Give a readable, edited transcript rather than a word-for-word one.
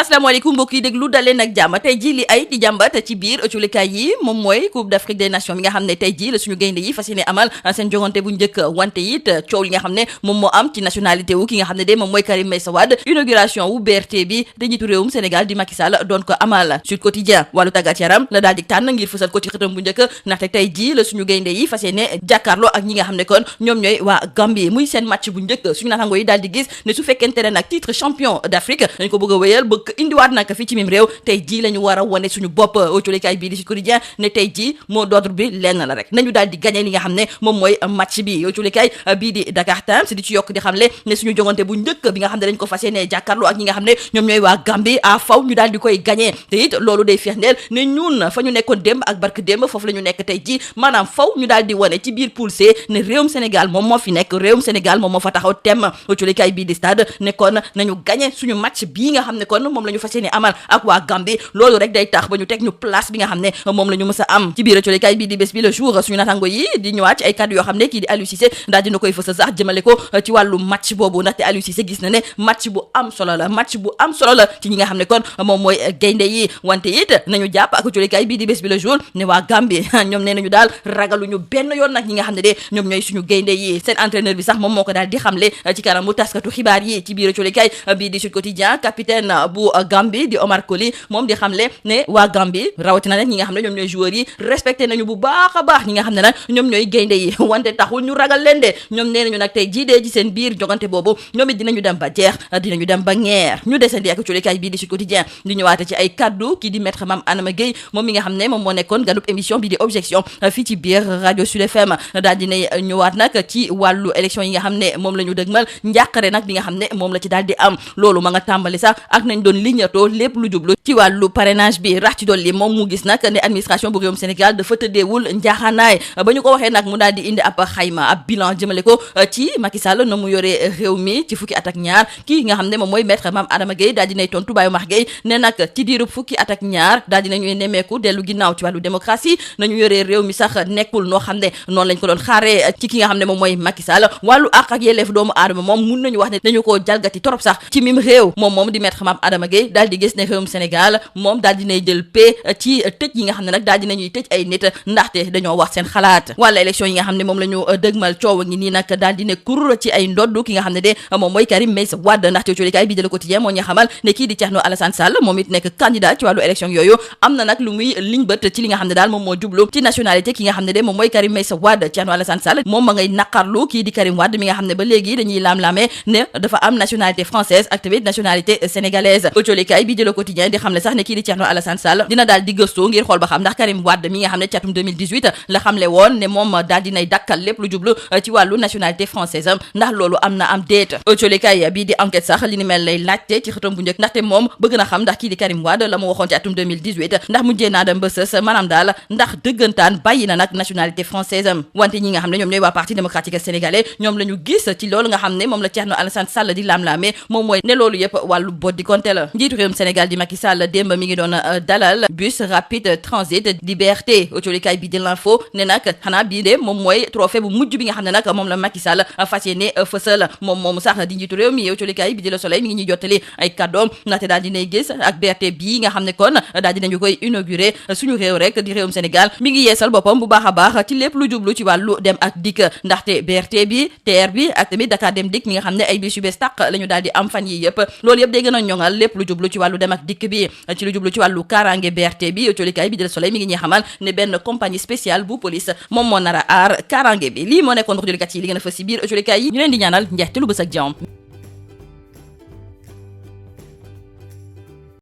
asalaamaaleykum mbokk yi déglu daleen ak jàmm tey ji li ay di jàmbat ci biir ëcculikaay yi moom mooy Coupe d'Afrique des Nations bi nga xam ne tey ji la suñu gaynde yi fas yéene amal seen jogante bu njëkk wante it coow li nga xam ne moom moo am ci nationalité wu ki nga xam ne de moom mooy Karim Meïssa Wade inauguration wu BRT bi te njiitu réewum Sénégal di Macky Sall doon ko amal Sud Quotidien wàllu tàggat yaram la daal di tànn ngir fësal ko ci xëtam bu njëkk ndaxte tey ji la suñu gaynde yi fas yéene jàkkaarloo ak ñi nga xam ne kon ñoom ñooy waa Gambie muy seen match bu njëkk suñu naataango yi daal di gis ne su fekkente ne nag titre champion d'Afrique dañ ko bëgg a wéyal bëgg indiwaat nag fii ci mim réew tey jii la ñu war a wane suñu bopp autolikaay bii di Sud Quotidien ne tey jii mot d'ordre bi lenn la rek nañu daal di gagné li nga xam ne moom mooy match bi autolikaay bii di Dakar Times di ci yokk di xam le ne suñu jongante bu njëkk bi nga xam ne dañ ko fas yéene jàkkaarloo ak ñi nga xam ne ñoom ñooy waa Gambie a faw ñu daal di koy gagné te it loolu day firndeel ne ñun fa ñu nekkoon démb ak barke démb foofu la ñu nekk tey jii maanaam faw ñu daal di wane ci biir poule C ne réewum Sénégal moom moo fi nekk réewum Sénégal moom moo fa taxaw tem autolikaay bii di Stade ne kon nañu gagné suñu match bii nga xam ne kon moom la ñu fas yéene amal ak waa Gambie loolu rek day tax ba ñu teg ñu place bi nga xam ne moom la ñu mës a am ci biir ëccolikaay bii di bés bi le jour suñu natango yi di ñëwaat ci ay kàddu yoo xam ne kii di Aliou Cissé daal dina koy fësal sax jëmale ko ci wàllu match boobu ndaxte Aliou Cissé gis na ne match bu am solo la match bu am solo la ci ñi nga xam ne kon moom mooy gaynde yi wante it nañu jàpp ak ëccolikaay bii di bés bi le jour ne waa Gambie ñoom nee nañu daal ragaluñu benn yoon nag ñi nga xam ne de ñoom ñooy suñu gaynde yi seen entraîneur bi sax moom moo ko daal di xamle ci kanamu taskatu xibaar yi ci biir ëccolikaay bii di Sud Quotidien capitaine bu Gambie di Omar Colley moom di xamle ne waa Gambie rawatina nag ñi nga xam ne ñoom ñooy joueurs yi respecté nañu bu baax a baax ñi nga xam ne nag ñoom ñooy gaynde yi wante taxul ñu ragal leen de ñoom nee nañu nag tey jii dee ci seen biir jogante boobu ñoom it dinañu dem ba jeex dinañu dem ba ñeer ñu desandi ak colikaay bii di Sud Quotidien di ñëwaate ci ay kaddu kii di maître Mame Adama Gueye moom mi nga xam ne moom moo nekkoon ganub émission bi di objection fii ci biir radio Sud FM daal dinay ñëwaat nag ci wàllu élection yi nga xam ne moom la ñu dëgmal njàqare nag bi nga xam ne moom la ci daal di am loolu ma nga tàmbali sax ak nañ doon lignatoo lépp lu jublu ci wàllu parrainage bi rax ci dolli moom mu gis nag ne administration bu réewum Sénégal dafa tëddeewul njaaxaanaay ba ñu ko waxee nag mu daal di indi ab xayma ab bilan jëmale ko ci Macky Sall na mu yoree réew mi ci fukki at ak ñaar kii nga xam ne moom mooy maître Mame Adama Gueye daal dinay tontu Baye Omar Gueye ne nag ci diirub fukki at ak ñaar daal dinañuy nemmeeku dellu ginnaaw ci wàllu démocratie nañu yoree réew mi sax nekkul noo xam ne noonu lañ ko doon xaaree ci ki nga xam ne moom mooy Macky Sall wàllu àq ak yelleef doomu aadama moom mun nañu wax ne dañu koo jalgati torop sax ci mim réew moom di maître Mame Adama Gueye daal di gis ne réewum Sénégal moom daal dinay jël paie ci tëj yi nga xam ne nag daal dinañuy tëj ay nit ndaxte dañoo wax seen xalaat wala élection yi nga xam ne moom la ñu dëgmal coow ngi nii nag daal di ne kur ci ay ndodd ki nga xam ne de moom mooy Karim Meïssa Wade ndaxte colikaay bi de Le Quotidien moo ñu xamal ne kii di Thierno Alassane Sall moom it nekk candidat ci wàllu élection yooyu am na nag lu muy liñ bët ci li nga xam ne daal moom moo jublu ci nationalité ki nga xam ne de moom mooy Karim Meïssa Wade Thierno Alassane Sall moom ma ngay naqarlu kii di Karim Wade mi nga xam ne ba léegi dañuy laam-laamee ne dafa am nationalité française ak tamit nationalité sénégalaise colikaay bi de Le Quotidien di xam ne sax ne kii di Thierno Alassane Sall dina daal di gëstu ngir xool ba xam ndax Karim Wade mi nga xam ne ci atum 2018 la xamle woon ne moom daal dinay dakkal lépp lu jublu ci wàllu nationalité française ndax loolu am na am déet colikaay bii di enquête sax li ni mel lay laajte ci xëtam bu njëkk ndaxte moom bëgg na xam ndax kii di Karim Wade la mu waxoon ci atum 2018 ndax mujjee naa dem ba sës maanaam daal ndax dëggantaan bàyyi na nag nationalité française wante ñi nga xam ne ñoom ñooy waa parti démocratique sénégalais ñoom la ñu gis ci loolu nga xam ne moom la Thierno Alassane Sall di laam-laamee moom mooy ne loolu yëpp wàllu bot di konté la njiitu réewum Sénégal di Macky Sall démb mi ngi doon dalal bus rapide transit di BRT colikaay bi di l'info ne nag xanaa bii de moom mooy trophée bu mujj bi nga xam ne nag moom la Macky Sall fas yéene fësal moom sax di njiitu réew mi yow colikaay bi di Le Soleil mi ngi ñuy jottali ay kàddoom ndaxte daal dinay gis ak BRT bii nga xam ne kon daal dinañu koy inauguré suñu réew rek di réewum Sénégal mi ngi yeesal boppam bu baax a baax ci lépp lu jublu ci wàllu dem ak dikk ndaxte BRT bi TER bi ak tamit Dakar Dem Dikk mi nga xam ne ay bis yu bees tàq la ñu daal di am fan yi yëpp loolu yëpp day gën a ñoŋal lépp lu jublu ci wàllu dem ak dikk bi ci lu jublu ci wàllu kaaraange BRT bi colikaay bi di Le Soleil mi ngi ñuy xamal ne benn compagnie spéciale bu police moom moo nar a aar kaaraange bi lii moo nekkoon ndox jolikat yi li gën a fës si biir colikaay yi ñu leen di ñaanal njeexte lu bës ak jàmm